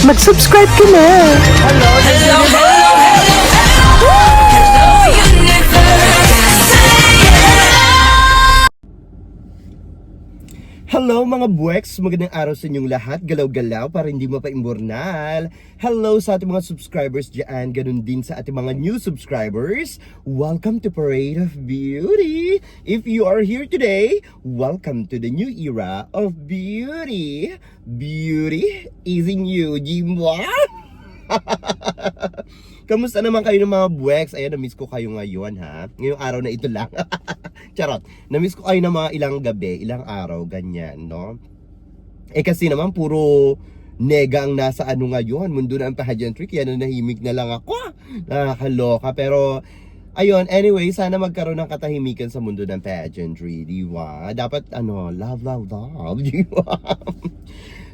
mag-subscribe ka na. Hello, hello, hello, hello, universe. Hello mga buweks! Magandang araw sa inyong lahat. Galaw-galaw para hindi mapaimburnal. Hello sa ating mga subscribers dyan. Ganun din sa ating mga new subscribers. Welcome to Parade of Beauty! If you are here today, welcome to the new era of beauty. Beauty is in you, Jimwa! Kamusta naman kayo ng mga buweks? Ayan, na-miss ko kayo ngayon ha. Ngayong araw na ito lang. Charot. Na-miss ko kayo ng mga ilang gabi, ilang araw, ganyan, no? Eh kasi naman, puro nega ang nasa ano ngayon. Mundo na ang pageantry, kaya nanahimik na lang ako. Nakakaloka. Pero, ayun, anyway, sana magkaroon ng katahimikan sa mundo ng pageantry, di ba? Dapat, love, love, love, di ba?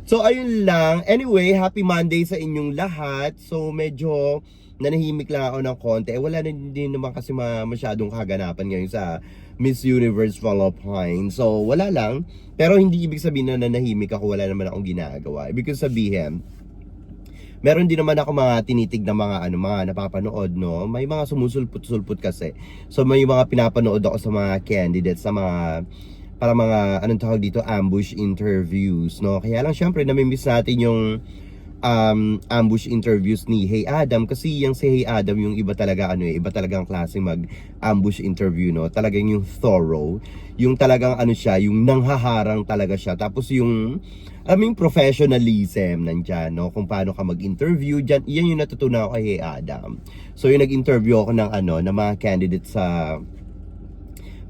So, ayun lang. Anyway, happy Monday sa inyong lahat. So, medyo nanahimik lang ako ng konti. Wala na din naman kasi masyadong kaganapan ngayon sa Miss Universe Philippines. So, wala lang. Pero hindi ibig sabihin na nanahimik ako. Wala naman akong ginagawa. Ibig sabihin, meron din naman ako mga tinitig na mga napapanood, no? May mga sumusulput-sulput kasi. So, may mga pinapanood ako sa mga candidates, sa mga para mga anong tawag dito, ambush interviews, no? Kaya lang syempre nami-miss natin yung ambush interviews ni Hey Adam, kasi yung si Hey Adam yung iba talaga iba talagang klaseng mag-ambush interview, no? Talagang yung thorough, yung talagang siya, yung nanghaharang talaga siya. Tapos yung professionalism nandyan, no? Kung paano ka mag-interview dyan, yan yung natutunan ko kay Hey Adam. So yung nag-interview ako ng ng mga candidates sa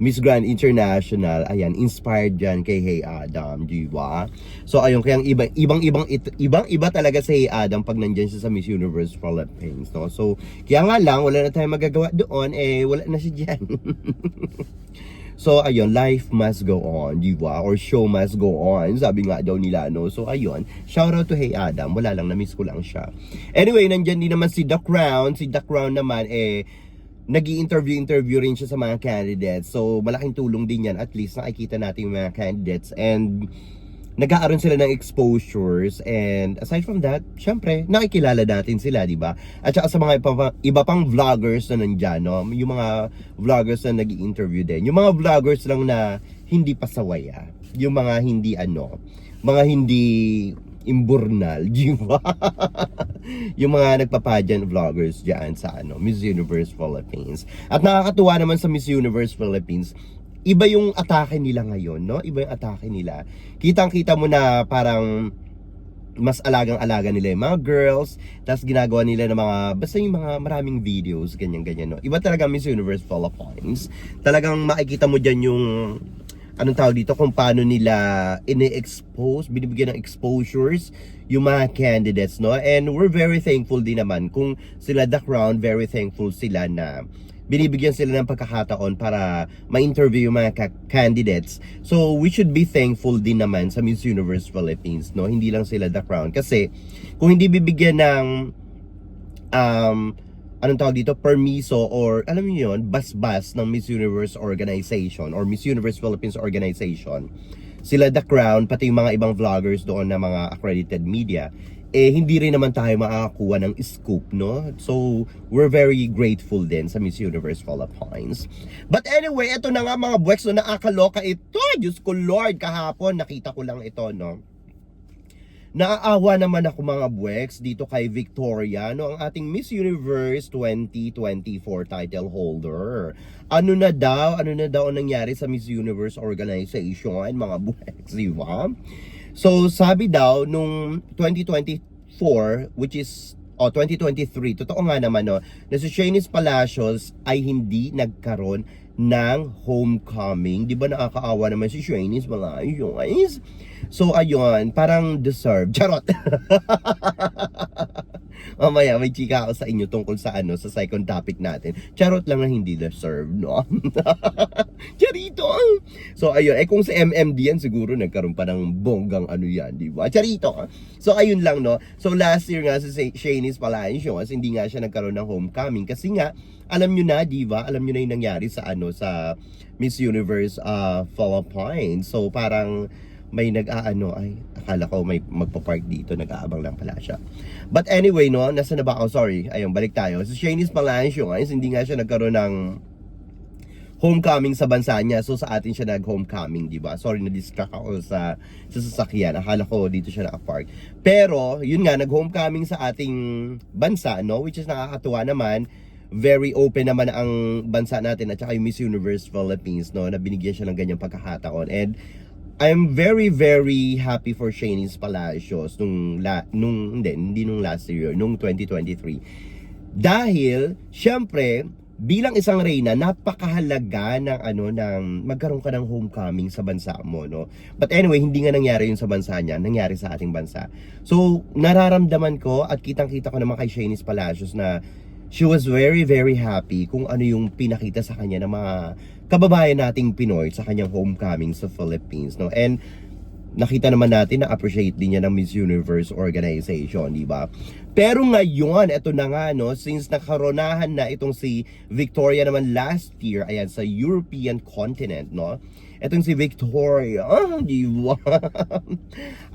Miss Grand International, ayan, inspired dyan kay Hey Adam, di ba? So ayun, kaya ibang-iba talaga si Hey Adam pag nandyan siya sa Miss Universe Philippines, no? So, kaya nga lang, wala na tayong magagawa doon, wala na siya dyan. So ayun, life must go on, di ba? Or show must go on, sabi nga daw nila, no? So ayun, shout out to Hey Adam, wala lang, na-miss ko lang siya. Anyway, nandyan din naman si The Crown naman, nag-i-interview rin siya sa mga candidates. So, malaking tulong din yan. At least, nakikita natin yung mga candidates. And, nag-aaroon sila ng exposures. And, aside from that, syempre, nakikilala natin sila, di ba? At saka sa mga iba pang vloggers na nandyan, no? Yung mga vloggers na nag-i-interview din. Yung mga vloggers lang na hindi pasawaya. Yung mga hindi mga hindi imburnal, di ba? Yung mga nagpapageant vloggers dyan sa Miss Universe Philippines. At nakakatuwa naman sa Miss Universe Philippines, iba yung atake nila ngayon, no? Iba yung atake nila. Kitang-kita mo na parang mas alagang-alaga nila yung mga girls, tapos ginagawa nila ng basta yung mga maraming videos, ganyan-ganyan, no? Iba talaga Miss Universe Philippines. Talagang makikita mo dyan yung anong tawag dito, kung paano nila ini-expose, binibigyan ng exposures yung mga candidates, no? And we're very thankful din naman kung sila The Crown, very thankful sila na binibigyan sila ng pagkakataon para ma-interview yung mga candidates. So we should be thankful din naman sa Miss Universe Philippines, no? Hindi lang sila The Crown, kasi kung hindi bibigyan ng anong tawag dito, permiso, or alam niyo yun, bas-bas ng Miss Universe Organization or Miss Universe Philippines Organization, sila The Crown, pati yung mga ibang vloggers doon na mga accredited media, hindi rin naman tayo makakakuha ng scoop, no? So, we're very grateful din sa Miss Universe Philippines. But anyway, ito na nga mga buweks, no, nakakaloka ito. Diyos ko Lord, kahapon nakita ko lang ito, no? Naaawa naman ako mga buweks dito kay Victoria, no, ang ating Miss Universe 2024 title holder. Ano na daw ang nangyari sa Miss Universe Organization, mga buweks, di ba? So, sabi daw nung 2024, which is 2023, totoo nga naman, no, na si Shanice Palacios ay hindi nagkaroon ng homecoming. Di ba nakakaawa naman si Shanice, mga guys? So ayun, parang deserve. Charot. Mamaya may chika ako sa inyo tungkol sa sa second topic natin. Charot lang na hindi deserve, no? Charito. So ayun, kung sa MMD yan siguro nagkaroon pa ng bonggang yan, di ba? Charito. So ayun lang, no. So last year nga si Shanice Palacios, hindi nga siya nagkaroon ng homecoming kasi nga alam nyo na, di ba? Alam nyo na yung nangyari sa sa Miss Universe Philippines. So parang may nag-aano, ay, akala ko may magpa-park dito, nag-aabang lang pala siya. But anyway, no, nasa na ba ako? Sorry, ayun, balik tayo. Si Shanice Palacio, guys, hindi nga siya nagkaroon ng homecoming sa bansa niya. So sa atin siya nag-homecoming, di ba? Sorry, na-distract ako sa sasakyan. Akala ko dito siya naka-park. Pero, yun nga, nag-homecoming sa ating bansa, no? Which is nakakatuwa naman. Very open naman ang bansa natin at saka yung Miss Universe Philippines, no? Na binigyan siya ng ganyang pagkakataon. And I'm very, very happy for Shanice Palacios hindi nung last year, nung 2023. Dahil, syempre, bilang isang reyna, napakahalaga ng magkaroon ka ng homecoming sa bansa mo, no? But anyway, hindi nga nangyari yun sa bansa niya, nangyari sa ating bansa. So, nararamdaman ko at kitang-kita ko naman kay Shanice Palacios na she was very, very happy kung ano yung pinakita sa kanya ng mga kababayan nating Pinoy sa kanyang homecoming sa Philippines, no? And nakita naman natin na appreciate din niya ng Miss Universe organization, di ba? Pero ngayon, eto na nga, no, since nakaronahan na itong si Victoria naman last year, ayan, sa European continent, no? Etong si Victoria, di ba?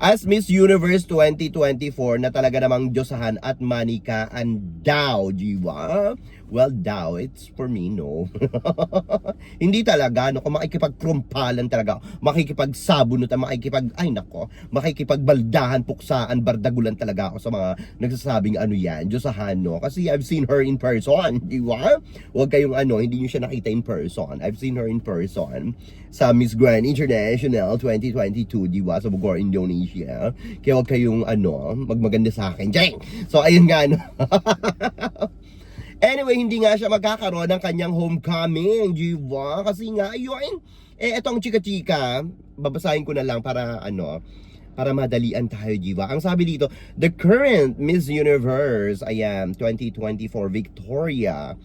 As Miss Universe 2024 na talaga namang Diyosahan at manikaan daw, di ba? Well, daw, it's for me, no. Hindi talaga, no, kung makikipagkrumpalan talaga, makikipagsabunot, makikipagbaldahan, puksaan, bardagulan talaga ako sa mga nagsasabing ano yan, Diyosahan, no. Kasi I've seen her in person, di ba? Huwag kayong hindi nyo siya nakita in person. I've seen her in person sa Miss Grand International 2022, di ba? Sa Bogor, Indonesia. Kaya huwag kayong magmaganda sa akin. Jeng! So, ayun nga, no. Anyway, hindi nga siya magkakaroon ng kanyang homecoming, di ba? Kasi nga, ayun, etong chika-chika, babasahin ko na lang para madalian tayo, di ba? Ang sabi dito, the current Miss Universe, ayan, 2024 Victoria,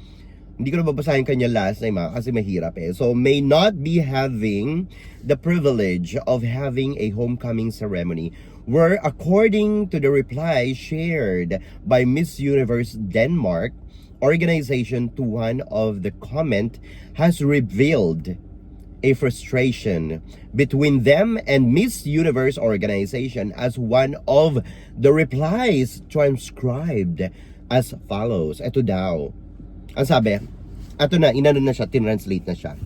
hindi ko na babasahin kanya last name kasi mahirap so may not be having the privilege of having a homecoming ceremony, where according to the reply shared by Miss Universe Denmark organization to one of the comment, has revealed a frustration between them and Miss Universe organization, as one of the replies transcribed as follows. Ito daw, ang sabi, ito na, tinranslate na siya.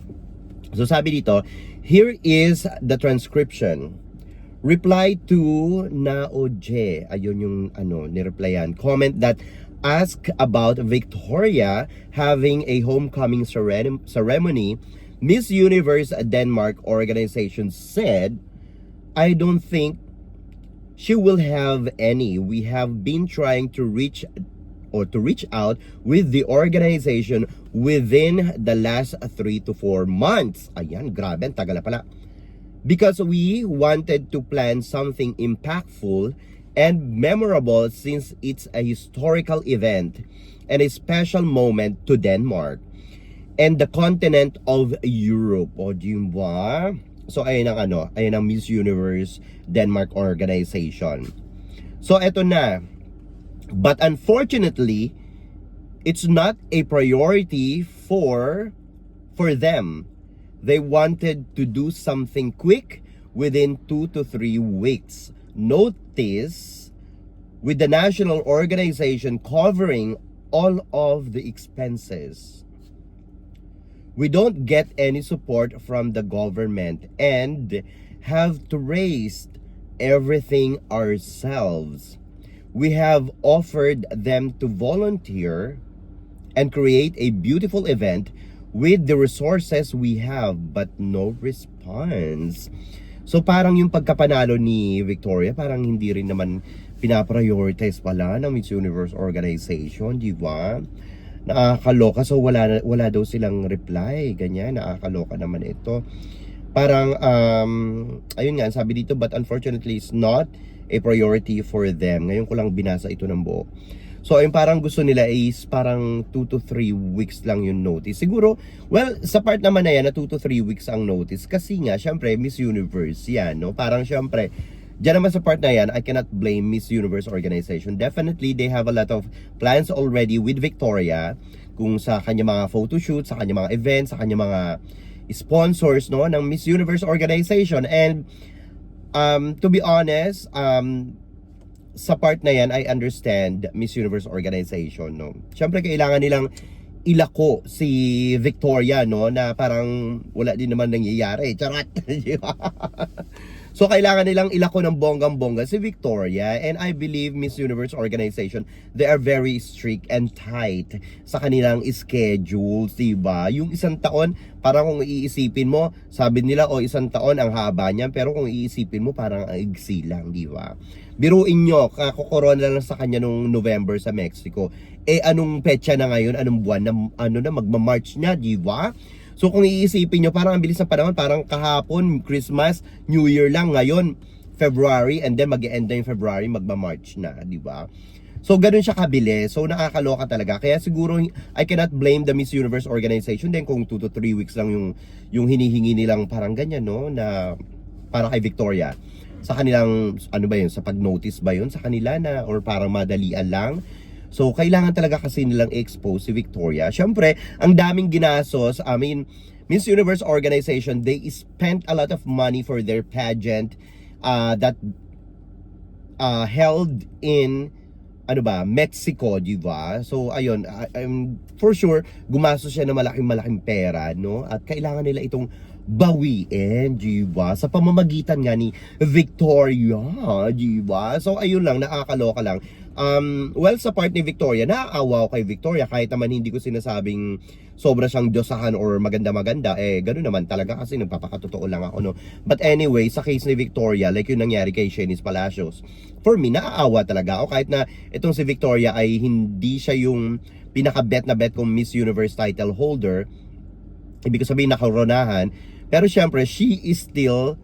So sabi dito, here is the transcription. Reply to Naoje, ayun yung nireplyan, comment that ask about Victoria having a homecoming ceremony. Miss Universe Denmark organization said, I don't think she will have any. We have been trying to reach out with the organization within the last 3 to 4 months. Ayan, grabe, ang tagal na pala. Because we wanted to plan something impactful and memorable, since it's a historical event and a special moment to Denmark and the continent of Europe. O, di ba? So, ayun ang Miss Universe Denmark organization. So, eto na. But unfortunately, it's not a priority for them. They wanted to do something quick within 2 to 3 weeks. Notice, with the national organization covering all of the expenses. We don't get any support from the government and have to raise everything ourselves. We have offered them to volunteer and create a beautiful event with the resources we have, but no response. So parang yung pagkapanalo ni Victoria, parang hindi rin naman pinaprioritize pala ng Miss Universe organization, di ba? Nakakaloka. So wala daw silang reply, ganyan, nakakaloka naman ito. Parang ayun nga, sabi dito, but unfortunately it's not a priority for them. Ngayon ko lang binasa ito ng buo. So ayun, parang gusto nila is parang 2 to 3 weeks lang yung notice. Siguro, well, sa part naman na yan na 2 to 3 weeks ang notice, kasi nga, syempre, Miss Universe yan, no? Parang syempre, dyan naman sa part na yan, I cannot blame Miss Universe organization. Definitely, they have a lot of plans already with Victoria, kung sa kanya mga photoshoot, sa kanya mga events, sa kanya mga sponsors, no, ng Miss Universe organization. And To be honest, sa part na yan, I understand Miss Universe organization, no? Siyempre, kailangan nilang ilako si Victoria, no? Na parang wala din naman nangyayari. Charot! Di ba? So, kailangan nilang ilako ng bonggang-bongga si Victoria. And I believe Miss Universe organization, they are very strict and tight sa kanilang schedules, diba? Yung isang taon, parang kung iisipin mo, sabi nila, isang taon ang haba niyan. Pero kung iisipin mo, parang ang igsi lang, diba? Biruin nyo, kakokorona lang sa kanya nung November sa Mexico. Anong petsa na ngayon? Anong buwan na magma-March niya, diba? So kung iisipin nyo, parang ang bilis ng panahon, parang kahapon, Christmas, New Year lang, ngayon, February, and then mag-e-end na yung February, magma-March na, di ba? So ganun siya kabilis, so nakakaloka talaga. Kaya siguro, I cannot blame the Miss Universe organization din kung 2 to 3 weeks lang yung hinihingi nilang parang ganyan, no? Na para kay Victoria. Sa kanilang, ano ba yun, sa pag-notice ba yun sa kanila na, or parang madalian lang? So, kailangan talaga kasi nilang expose si Victoria. Siyempre, ang daming ginasos. I mean, Miss Universe organization, they spent a lot of money for their pageant that held in Mexico, di ba? So, ayun, for sure, gumastos siya ng malaking pera, no? At kailangan nila itong bawiin, di ba? Sa pamamagitan nga ni Victoria, di ba? So, ayun lang, nakakaloka lang. Well, sa part ni Victoria, naaawa ko kay Victoria kahit naman hindi ko sinasabing sobra siyang diyosahan or maganda-maganda, ganoon naman talaga kasi nagpapakatotoo lang ako, no? But anyway, sa case ni Victoria, like yung nangyari kay Shanice Palacios, for me, naaawa talaga ako kahit na itong si Victoria ay hindi siya yung pinaka-bet na bet kong Miss Universe title holder, ibig ko sabihin nakoronahan, pero syempre, she is still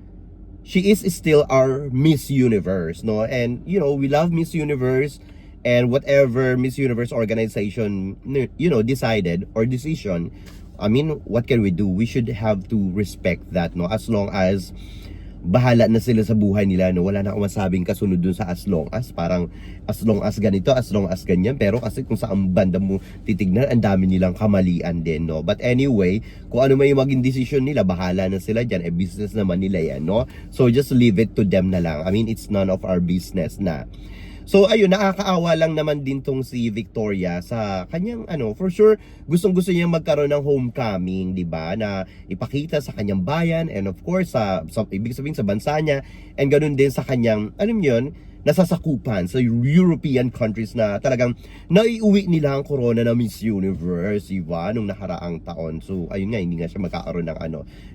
our Miss Universe, no? And you know, we love Miss Universe, and whatever Miss Universe organization, you know, decided or decision, I mean, what can we do? We should have to respect that, no? As long as bahala na sila sa buhay nila, no? Wala na akong masabing kasunod dun sa as long as, parang as long as ganito, as long as ganyan. Pero kasi kung saan banda mo titignan, ang dami nilang kamalian din, no? But anyway, kung ano may maging decision nila, bahala na sila dyan. Business naman nila yan, no? So just leave it to them na lang. I mean, it's none of our business na. So ayun, nakakaawa lang naman din tong si Victoria sa kanyang for sure gustong-gusto niya magkaroon ng homecoming, 'di ba? Na ipakita sa kanyang bayan and of course sa ibig sabihin sa bansa niya, and ganoon din sa kanyang nasasakupan sa European countries na talagang naiuwi nila ang corona na Miss Universe, 'di ba? Nung nakaraang taon. So ayun nga, hindi nga siya magkakaroon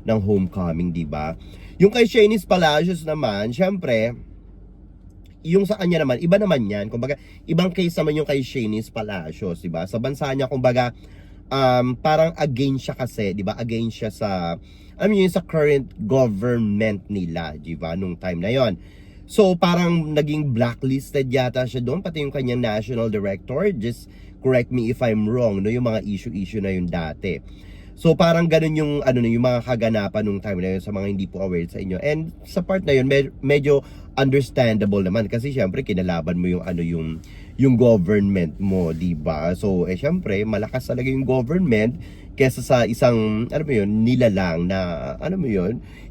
ng homecoming, 'di ba? Yung kay Shanice Palacios naman, syempre yung sa kanya naman, iba naman yan. Kumbaga, ibang case naman yung kay Shanice Palacios, diba? Sa bansa niya, kumbaga, parang against siya kasi, diba? Against siya sa, sa current government nila, diba? Nung time na yon. So, parang naging blacklisted yata siya doon, pati yung kanyang national director. Just correct me if I'm wrong, no? Yung mga issue na yun dati. So parang ganun yung yung mga kaganapan nung time na yun sa mga hindi po aware sa inyo. And sa part na yun, medyo understandable naman kasi syempre kinalaban mo yung government mo, 'di ba? So syempre malakas talaga yung government kesa sa isang nilalang na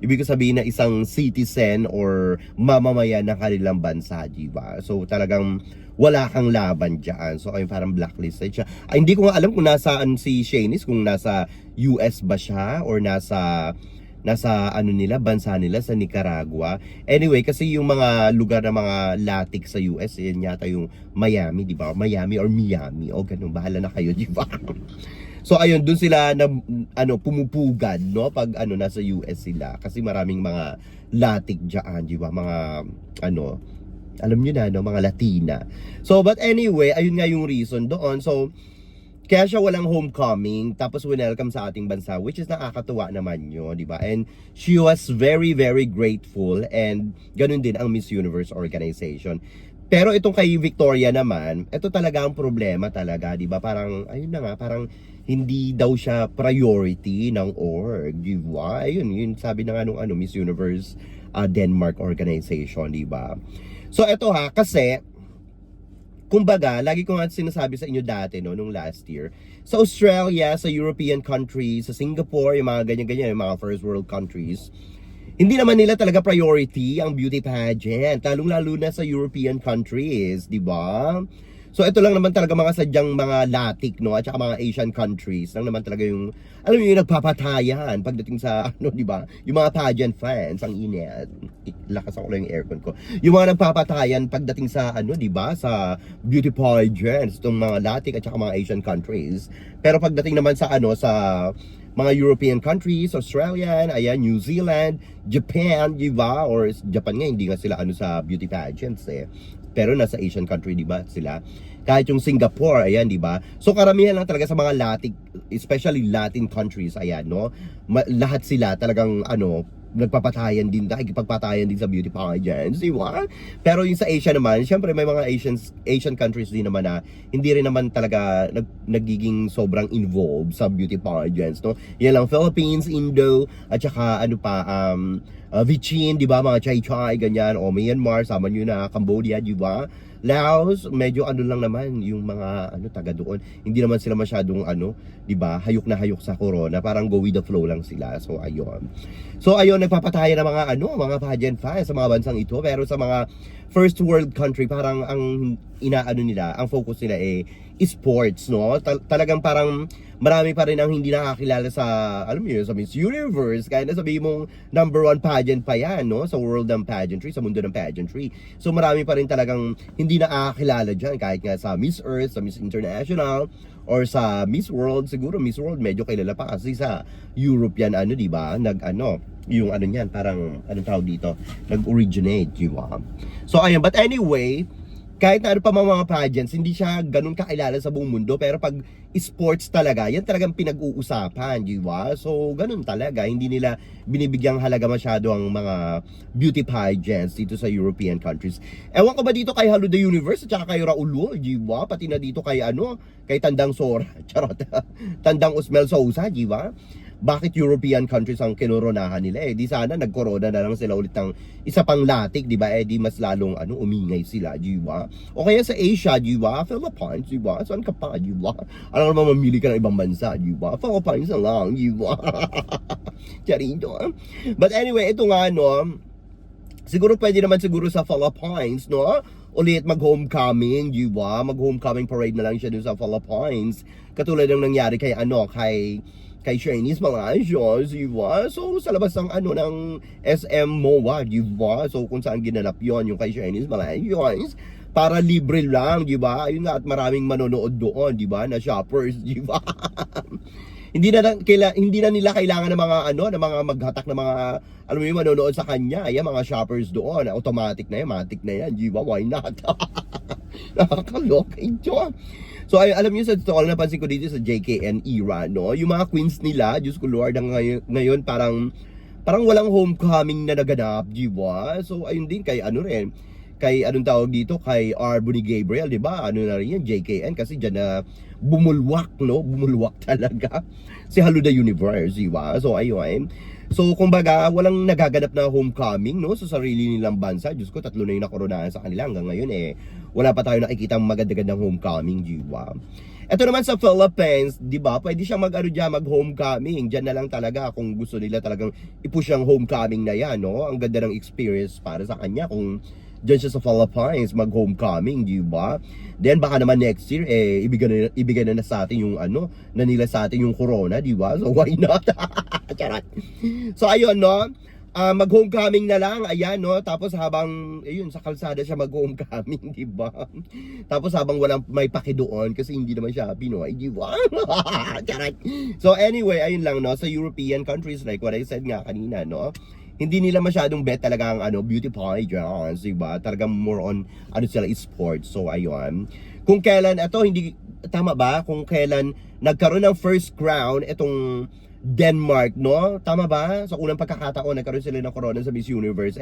ibig ko sabihin na isang citizen or mamamayan ng kanilang bansa, 'di ba? So talagang wala kang laban dyan. So, ayun, parang blacklisted siya. Hindi ko nga alam kung nasaan si Shanice, kung nasa US ba siya or nasa bansa nila sa Nicaragua. Anyway, kasi yung mga lugar na mga latik sa US, yan yata yung Miami, di ba? Miami or Miami, o ganun, bahala na kayo, di ba? So, ayun, dun sila na, pumupugad, no? Pag, nasa US sila. Kasi maraming mga latik dyan, di ba? Mga, alam nyo na, mga Latina. So, but anyway, ayun nga yung reason doon. So, kaya siya walang homecoming, tapos welcome sa ating bansa, which is nakakatuwa naman yun, di ba? And she was very, very grateful, and ganun din ang Miss Universe organization. Pero itong kay Victoria naman, ito talaga ang problema talaga, di ba? Parang, ayun na nga, parang hindi daw siya priority ng org, di ba? Ayun, yun sabi na nga nung Miss Universe Denmark organization, di ba? So eto kasi kumbaga, lagi ko nga sinasabi sa inyo dati nung last year, sa Australia, sa European countries, sa Singapore, yung mga ganyan-ganyan, yung mga first world countries, hindi naman nila talaga priority ang beauty pageant, lalong-lalo na sa European countries, di ba? So ito lang naman talaga mga sadyang mga Latik, no, at saka mga Asian countries lang naman talaga yung, alam mo yung nagpapatayan pagdating sa, ano, di ba? Yung mga pageant fans, ang init. Lakas ako lang yung aircon ko. Yung mga nagpapatayan pagdating sa, ano, di ba? Sa beauty pageants, itong mga Latik at saka mga Asian countries. Pero pagdating naman sa, ano, sa mga European countries, Australian, ayan, New Zealand, Japan, di ba? Or Japan nga, hindi nga sila ano sa beauty pageants eh. Pero nasa Asian country, di ba, sila? Kahit yung Singapore, ayan, di ba? So karamihan lang talaga sa mga Latin, especially Latin countries, ayan, no? Lahat sila talagang, ano, nagpapatayan din, nakikipagpatayan din sa beauty pageants, di ba? Pero yung sa Asia naman, syempre may mga Asian countries din naman na hindi rin naman talaga nagiging sobrang involved sa beauty pageants, no? Yan lang, Philippines, Indo, at saka ano pa, Vichin, di ba, mga Chai-Chai, ganyan, o Myanmar, sama nyo na, Cambodia, di ba? Laos, medyo ano lang naman, yung mga, ano, taga doon, hindi naman sila masyadong, ano, di ba, hayok na hayok sa corona, parang go with the flow lang sila, so ayun. So ayun, nagpapataya ng mga, ano, mga pageant fans sa mga bansang ito, pero sa mga first world country, parang ang inaano nila, ang focus nila sports, no? Talagang parang marami pa rin ang hindi nakakilala sa, alam mo yun, sa Miss Universe. Kaya nasabihin mong number 1 pageant pa yan, no? Sa world ng pageantry, sa mundo ng pageantry. So marami pa rin talagang hindi nakakilala dyan. Kahit nga sa Miss Earth, sa Miss International, or sa Miss World. Siguro Miss World medyo kilala pa kasi sa European, ano, di ba? Yung ano niyan, parang, anong tawag dito? Nag-originate, di ba? So ayun, but anyway, kahit na ano pa mga pageants, hindi siya ganun kakilala sa buong mundo. Pero pag sports talaga, yan talagang pinag-uusapan, di ba? So, ganun talaga. Hindi nila binibigyang halaga masyado ang mga beauty pageants dito sa European countries. Ewan ko ba dito kay Hello the Universe at saka kay Raulo, di ba? Pati na dito kay ano, kay Tandang Sora, charot, Tandang Usmel Sousa, di ba? Bakit European countries ang kinoronahan nila di sana nagkorona na lang sila ulit ng isa pang Latik, di ba? Di mas lalong ano, umingay sila, di ba? O kaya sa Asia, di ba? Philippines, di ba? Saan ka pa, di ba? Alam naman mamili ka ng ibang bansa, di ba? Philippines na lang, di ba? Charito. But anyway, ito nga, no, siguro pwede naman siguro sa Philippines, no? Ulit mag-homecoming, di ba? Mag-homecoming parade na lang siya dun sa Philippines. Katulad ng nangyari kay ano, kay Chinese mga shows, di ba? So, sa labas ng ano, ng SM MOA, di ba? So, kung saan ginanap yon yung kay Chinese mga shows, para libre lang, di ba? Ayun nga, at maraming manonood doon, di ba? Na shoppers, di ba? hindi na nila kailangan ng mga ano, ng mga maghatak ng mga, alam mo yun, manonood sa kanya. Ayan, mga shoppers doon, automatic na yan, matic na yan, di ba? Why not? Nakakaloka ito. So ay, alam niyo sa totoo lang, napansin ko dito sa JKN era, no? Yung mga queens nila, Diyos ko Lord, ngayon parang walang homecoming na naganap, di ba? So ayun din kay ano rin, kay anong tawag dito, kay R. Bunny Gabriel, di ba? Ano na rin yan, JKN, kasi dyan na bumulwak, no? Bumulwak talaga si Hello the Universe, di ba? So ayun. So kumbaga, walang nagaganap na homecoming, no? Sa sarili nilang bansa. Diyos ko, 3 na yung nakoronahan sa kanila hanggang ngayon wala pa tayo nakikitang maganda-gandang homecoming, di ba? Ito naman sa Philippines, di ba? Pwede siyang mag-homecoming. Diyan na lang talaga kung gusto nila talagang i-push ang homecoming na yan, no? Ang ganda ng experience para sa kanya kung diyan siya sa Philippines mag-homecoming, di ba? Then baka naman next year ibigay na sa atin yung ano, na nila sa atin yung corona, di ba? So why not? Charot. So ayun, no? Mag-homecoming na lang, ayan, no? Tapos habang, ayun, sa kalsada siya mag-homecoming, di ba? Tapos habang walang may paki doon, kasi hindi naman siya Pinoy, di ba? So anyway, ayun lang, no? Sa European countries, like what I said nga kanina, no? Hindi nila masyadong bet talaga ang ano, beauty pageants, di ba? Talagang more on, ano sila, sports. So ayun. Kung kailan, ito, hindi, tama ba? Kung kailan nagkaroon ng first crown, itong Denmark, no? Tama ba? Sa unang pagkakataon, nagkaroon sila ng corona sa Miss Universe.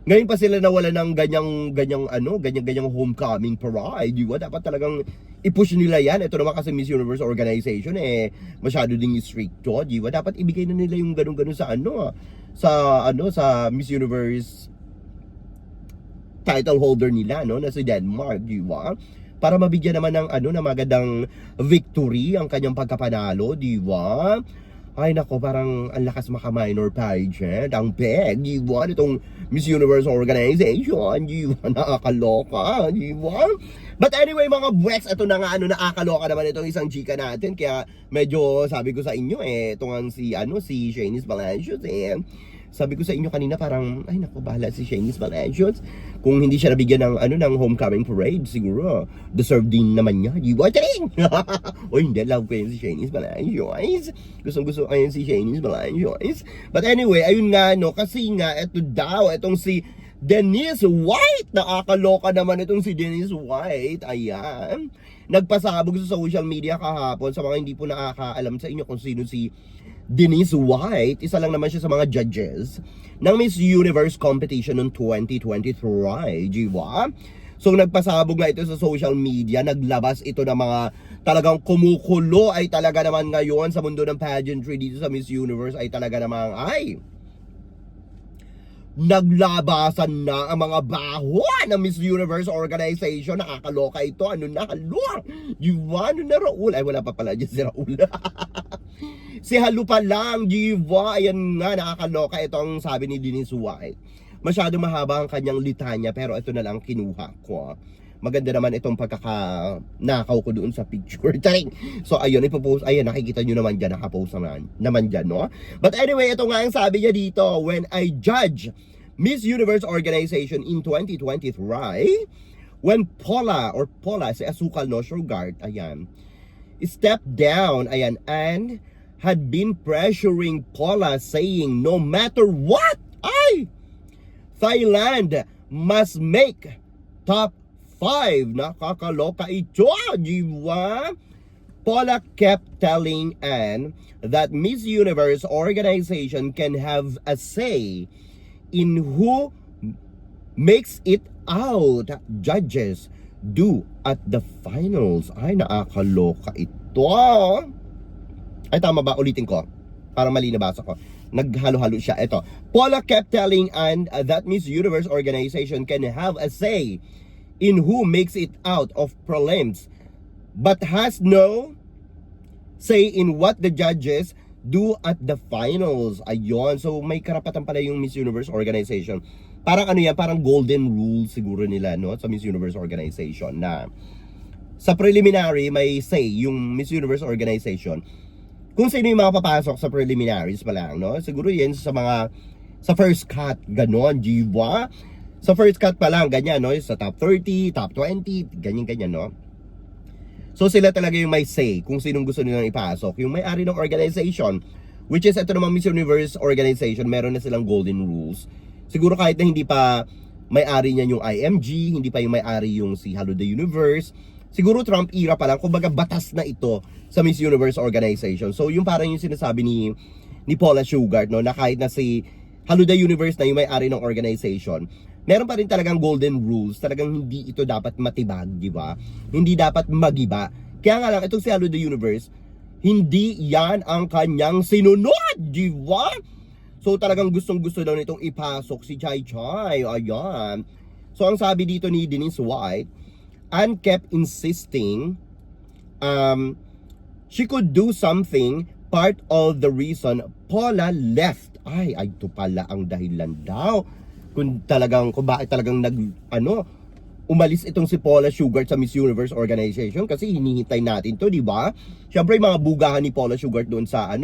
Ngayon pa sila nawala ng ganyang homecoming parade, di ba? Dapat talagang i-push nila yan. Ito naman kasi Miss Universe organization, masyado ding strict to, di ba? Dapat ibigay na nila yung ganun-ganun sa sa Miss Universe title holder nila, no? Na si Denmark, di ba? Para mabigyan naman ng na magandang victory ang kanyang pagkapanalo, di ba? Ay nako, parang ang lakas maka-minor pageant. Ang peg, di ba? Itong Miss Universe organization, di ba? Nakakaloka, di ba? But anyway, mga buweks, ito na nga, nakakaloka naman itong isang chika natin. Kaya medyo sabi ko sa inyo, ito nga si Shanice Palacios, Sabi ko sa inyo kanina parang, ay naku, bahala si Shanice Palacios. Kung hindi siya nabigyan ng homecoming parade, siguro, deserve din naman niya. Di ba? Charing! O hindi, love ko yun si Shanice Palacios. Gusto ko yun si Shanice Palacios. But anyway, ayun nga, kasi nga, itong si Denise White. Nakakaloka naman itong si Denise White. Ayan. Nagpasabog sa social media kahapon. Sa mga hindi po nakakaalam sa inyo kung sino si Denise White, isa lang naman siya sa mga judges ng Miss Universe competition noong 2023, di ba? So nagpasabog nga ito sa social media, naglabas ito ng mga talagang kumukulo ay talaga naman ngayon sa mundo ng pageantry dito sa Miss Universe ay talaga namang naglabasan na ang mga baho ng Miss Universe organization. Nakakaloka ito. Ano na? Ano na Raul? Ay wala pa pala dyan si Raul. Si Halu pa lang, diva. Ayan nga, nakakaloka. Ito ang sabi ni Denise White. Masyado mahaba ang kanyang litanya, pero ito na lang kinuha ko. Maganda naman itong pagkakanakaw ko doon sa picture. So ayun, ipopost. Ayan, nakikita nyo naman dyan. Nakapost naman dyan, no? But anyway, ito nga ang sabi niya dito. When I judge Miss Universe organization in 2023, when Paula, si Asukal no Sugar't, ayan, stepped down, ayan, and had been pressuring Paula saying no matter what, Thailand must make top 5. Nakakaloka ito, di ba? Paula kept telling Anne that Miss Universe organization can have a say in who makes it out. Judges do at the finals. Ay, nakakaloka ito. Ay, tama ba? Ulitin ko. Para mali nabasa ko. Naghalo-halo siya. Ito. Paula kept telling Anne that Miss Universe organization can have a say in who makes it out of prelims, but has no say in what the judges do at the finals. Ayun. So, may karapatan pala yung Miss Universe organization. Parang ano yan, parang golden rule siguro nila, no? Sa Miss Universe organization na sa preliminary, may say yung Miss Universe organization. Kung sino yung mga papasok sa preliminaries pa lang, no? Siguro yan sa first cut, ganon, diba? Sa first cut pa lang, ganyan, no? Sa top 30, top 20, ganyan-ganyan, no? So sila talaga yung may say kung sinong gusto nilang ipasok. Yung may-ari ng organization, which is ito namang Miss Universe organization, meron na silang golden rules. Siguro kahit na hindi pa may-ari niyan yung IMG, hindi pa yung may-ari yung si Hello the Universe, siguro Trump era pa lang, kumbaga batas na ito sa Miss Universe organization. So yung parang yung sinasabi ni Paula Sugar't, no, na kahit na si Hello the Universe na yung may-ari ng organization, meron pa rin talagang golden rules. Talagang hindi ito dapat matibag, di ba? Hindi dapat magiba. Kaya nga lang, itong si Hello the Universe, hindi yan ang kanyang sinunod, di ba? So talagang gustong-gusto daw nitong ipasok si Chai Chai. Ayan. So ang sabi dito ni Denise White, Anne kept insisting she could do something. Part of the reason Paula left. Ay, ito pala ang dahilan daw. Kung bakit talagang umalis itong si Paula Sugar't sa Miss Universe organization, kasi hinihintay natin to, di ba? Syempre mga bugahan ni Paula Sugar't doon sa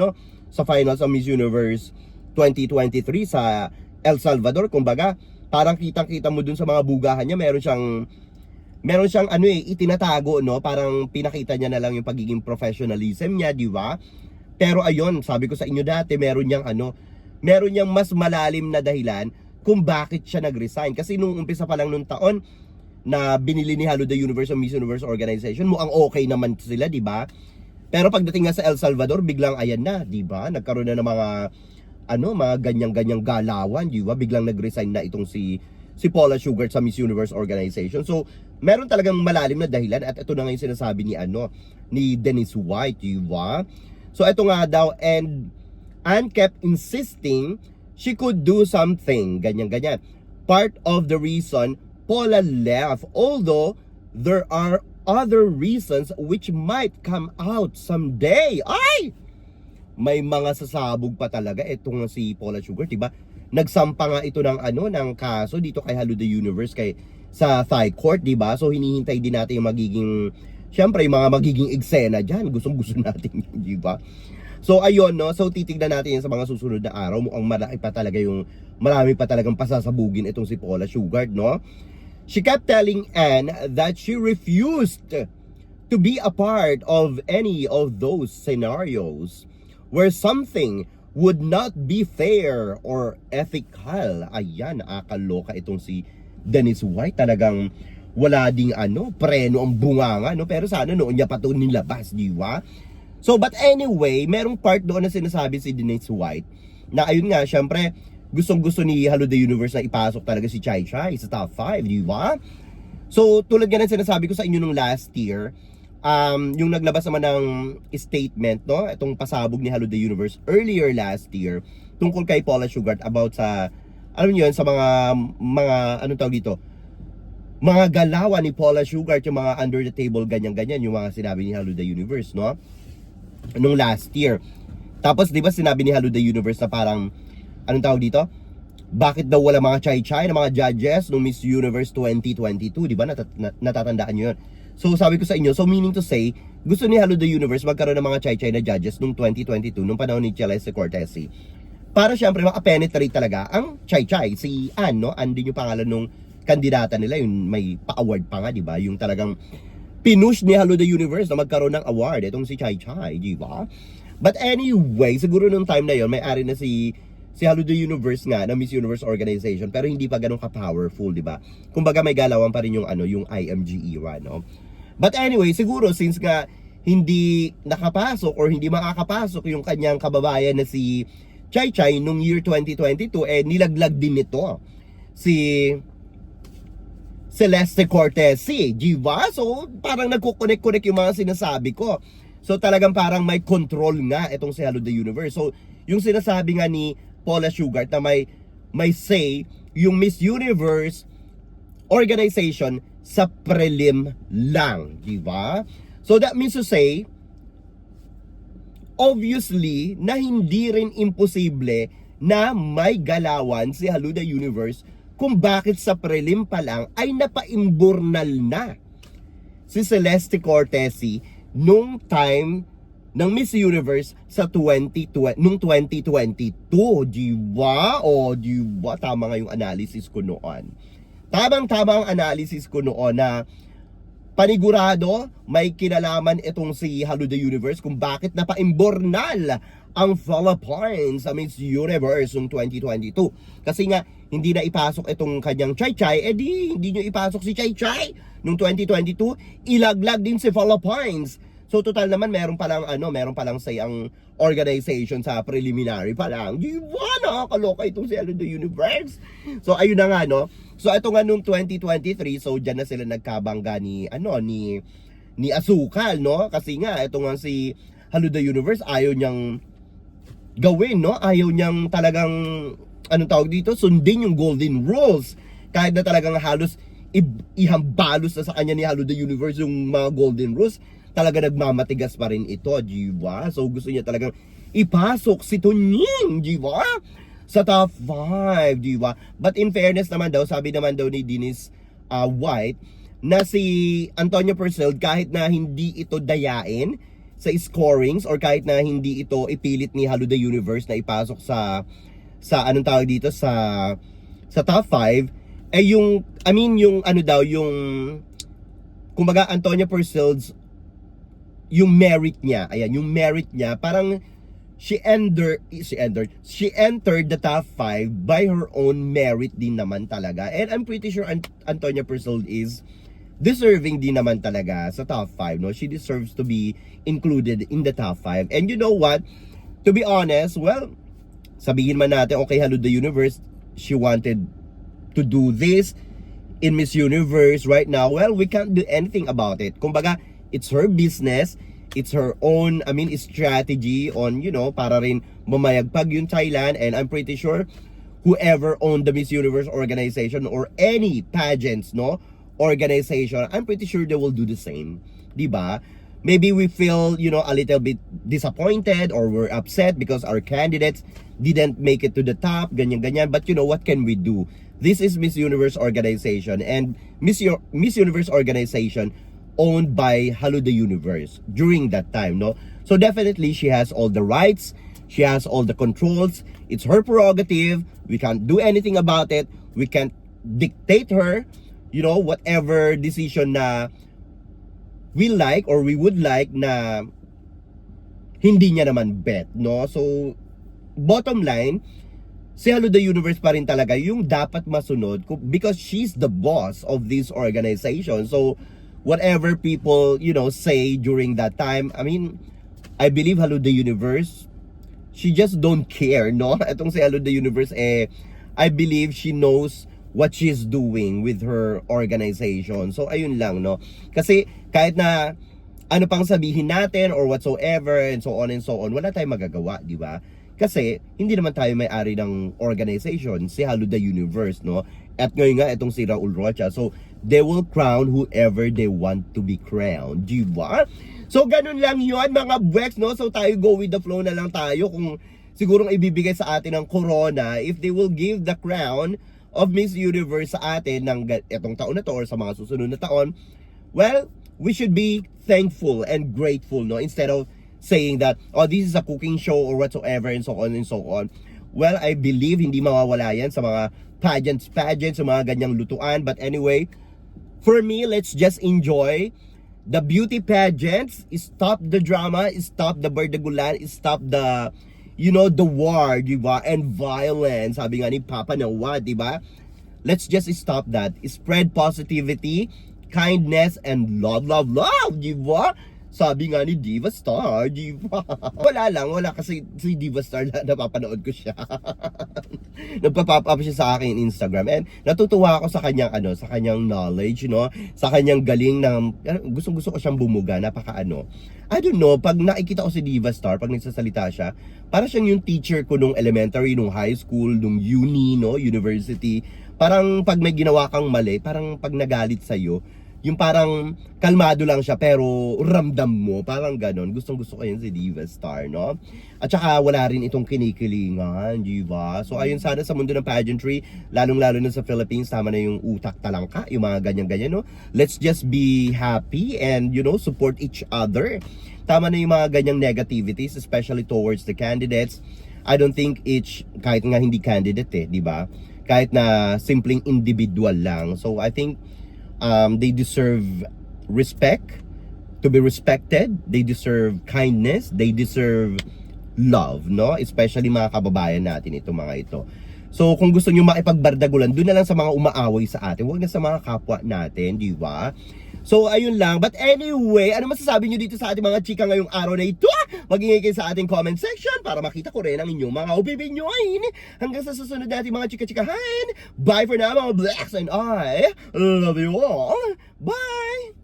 sa finals ng Miss Universe 2023 sa El Salvador. Kumbaga, parang kitang-kita mo doon sa mga bugahan niya, meron siyang itinatago, no? Parang pinakita niya na lang yung pagiging professionalism niya, di ba? Pero ayun, sabi ko sa inyo dati, meron niyang mas malalim na dahilan kung bakit siya nag-resign. Kasi nung umpisa pa lang nung taon na binili ni Hello the Universe o Miss Universe organization, mukhang okay naman sila, di ba? Pero pagdating nga sa El Salvador, biglang ayan na, di ba? Nagkaroon na ng mga ganyang-ganyang galawan, di ba? Biglang nag-resign na itong si Paula Sugar't sa Miss Universe organization. So, meron talagang malalim na dahilan, at ito na nga yung sinasabi ni Denise White, di ba? So, ito nga daw, and Anne kept insisting she could do something, ganyan-ganyan. Part of the reason Paula left, although there are other reasons which might come out someday. Ay! may mga sasabog pa talaga itong si Paula Sugar, 'di ba? Nagsampa nga ito ng ng kaso dito kay Hello the Universe sa Thai court, 'di ba? So hinihintay din natin yung magiging, syempre yung mga magiging eksena diyan. Gustong-gusto natin yun, 'di ba? So ayun, no. So titignan natin yan sa mga susunod na araw. Mukhang marami pa talagang pasasabugin itong si Paula Sugar, no? She kept telling Anne that she refused to be a part of any of those scenarios where something would not be fair or ethical. Ayan, nakakaloka itong si Denise White. Talagang wala ding preno ang bunganga, no? Pero sana noon niya pa ito nilabas, di ba? So, but anyway, merong part doon na sinasabi si Denise White na ayun nga, syempre, gustong-gusto ni Hello the Universe na ipasok talaga si Chai Chai sa top 5, di ba? So, tulad nga ng sinasabi ko sa inyo nung last year, yung naglabas naman ng statement, no, itong pasabog ni Hello the Universe earlier last year tungkol kay Paula Sugar about sa, alam niyo yun, sa mga anong tawag dito, mga galawan ni Paula Sugar, yung mga under the table, ganyan-ganyan, yung mga sinabi ni Hello the Universe, no, nung last year. Tapos, di ba, sinabi ni Hello the Universe na parang, anong tawag dito? Bakit daw wala mga chai-chai na mga judges nung Miss Universe 2022, di ba? Natatandaan nyo yun. So sabi ko sa inyo, so meaning to say, gusto ni Hello the Universe magkaroon ng mga chai-chai na judges nung 2022, nung panahon ni Celeste Cortesi. Para syempre makapenetrate talaga ang chai-chai. Si Anne, no? Anne din yung pangalan nung kandidata nila, yung may pa-award pa nga, di ba? Yung talagang pinush ni Hello the Universe na magkaroon ng award, itong si Chai-Chai, di ba? But anyway, siguro nung time na yon may-ari na si Hello the Universe nga na Miss Universe organization, pero hindi pa ganun ka-powerful, di ba? Kumbaga may galawan pa rin yung yung IMG era, no? But anyway, siguro since nga hindi nakapasok or hindi makakapasok yung kanyang kababayan na si Chai Chai nung year 2022, nilaglag din nito si Celeste Cortesi, di ba? So parang nagkukonek-konek yung mga sinasabi ko. So talagang parang may control nga itong si Hello the Universe. So yung sinasabi nga ni Paula Sugar na may say yung Miss Universe organization sa prelim lang, di ba? So that means to say, obviously, na hindi rin imposible na may galawan si Hello the Universe kung bakit sa prelim pa lang ay napaimburnal na si Celeste Cortesi nung time ng Miss Universe sa 2022, di ba? O, di ba? Tama nga yung analysis ko noon. Tamang-tama ang analysis ko noon na panigurado may kinalaman itong si Hello the Universe kung bakit napaimbornal ang Philippines sa Miss Universe noong 2022. Kasi nga, hindi na ipasok itong kanyang Chai-Chai, hindi nyo ipasok si Chai-Chai noong 2022, ilaglag din si Philippines. So total naman meron palang say ang organization sa preliminary pa lang. Di ba, nakakaloka itong si Hello the Universe. So ayun na nga, no. So ito nga nung 2023, so diyan na sila nagkabangga ni Asukal, no. Kasi nga ito nga si Hello the Universe ayaw niyang gawin, no. Ayaw niyang talagang tawag dito, sundin yung golden rules. Kahit na talagang halos ihambalos na sa kanya ni Hello the Universe yung mga golden rules, talaga nagmamatigas pa rin ito, di ba? So gusto niya talagang ipasok si Tunying, di ba? Sa top 5, di ba? But in fairness naman daw, sabi naman daw ni Denise White, na si Antonio Purcell, kahit na hindi ito dayain sa scorings or kahit na hindi ito ipilit ni Hello the Universe na ipasok sa anong tawag dito, sa top 5, yung kumbaga Antonio Purcell's yung merit niya, parang she entered the top 5 by her own merit din naman talaga. And I'm pretty sure Antonia Purcell is deserving din naman talaga sa top 5, no? She deserves to be included in the top 5. And you know what? To be honest, well, sabihin man natin, okay, Hello the Universe, she wanted to do this in Miss Universe right now. Well, we can't do anything about it. Kumbaga, it's her business, it's her own, strategy on, para rin mamayagpag yung Thailand. And I'm pretty sure whoever owned the Miss Universe organization or any pageants, no, organization, I'm pretty sure they will do the same, diba? maybe we feel, you know, a little bit disappointed or we're upset because our candidates didn't make it to the top, ganyan-ganyan. But you know, what can we do? This is Miss Universe organization, and Miss Universe organization owned by Hello the Universe during that time, no? So definitely she has all the rights, she has all the controls. It's her prerogative. We can't do anything about it. We can't dictate her, you know, whatever decision na we like or we would like na hindi niya naman bet, no? So bottom line, si Hello the Universe pa rin talaga yung dapat masunod because she's the boss of this organization. So whatever people, you know, say during that time, I mean, I believe Hello the Universe, she just don't care, no? Itong si Hello the Universe, I believe she knows what she's doing with her organization. So ayun lang, no? Kasi kahit na ano pang sabihin natin or whatsoever and so on, wala tayong magagawa, di ba? Kasi hindi naman tayo may-ari ng organization, si Hello the Universe, no? At ngayon nga itong si Raul Rocha. So they will crown whoever they want to be crowned, di ba? So ganun lang yun mga Bwex, no? So tayo go with the flow na lang tayo kung sigurong ibibigay sa atin ng corona if they will give the crown of Miss Universe sa atin ng etong taon na to or sa mga susunod na taon. Well, we should be thankful and grateful, no? Instead of saying that, oh, this is a cooking show or whatsoever and so on and so on. Well, I believe hindi mawawala yan sa mga pageants, sa mga ganyang lutuan. But anyway, for me, let's just enjoy the beauty pageants. Stop the drama, stop the bardagulan, stop the, you know, the war, diba? And violence, sabi nga ni Papa Nawa, diba? Let's just stop that. Spread positivity, kindness, and love, diba? Sabi nga ni Diva Star, diba? Wala kasi si Diva Star na napapanood ko siya. Nagpa-pop up siya sa akin Instagram and natutuwa ako sa kanyang sa kanyang knowledge, no? Sa kanyang galing ng gustong-gusto ko siyang bumuga, I don't know, pag nakikita ko si Diva Star, pag nagsasalita siya, para siyang yung teacher ko nung elementary, nung high school, nung uni, no, university. Parang pag may ginawa kang mali, parang pag nagalit sa'yo, yung parang kalmado lang siya pero ramdam mo, parang ganon. Gustong-gusto ko yun si Diva Star, no? At saka wala rin itong kinikilingan, diba? So ayun, sana sa mundo ng pageantry, lalong-lalo na sa Philippines, tama na yung utak talangka, yung mga ganyan-ganyan, no? Let's just be happy and, you know, support each other. Tama na yung mga ganyang negativities, especially towards the candidates. I don't think kahit nga hindi candidate, diba? Kahit na simpleng individual lang. So I think they deserve respect, to be respected. They deserve kindness. They deserve love, no? Especially mga kababayan natin mga ito. So kung gusto niyo makipagbardagulan, doon na lang sa mga umaaway sa atin. Huwag na sa mga kapwa natin, di ba? So ayun lang. But anyway, ano masasabi niyo dito sa ating mga chika ngayong araw na ito? Mag-ingay kayo sa ating comment section para makita ko rin ang inyong mga opinion. Hanggang sa susunod natin mga chika-chikahan. Bye for now mga Blacks, and I love you all. Bye!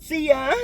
See ya!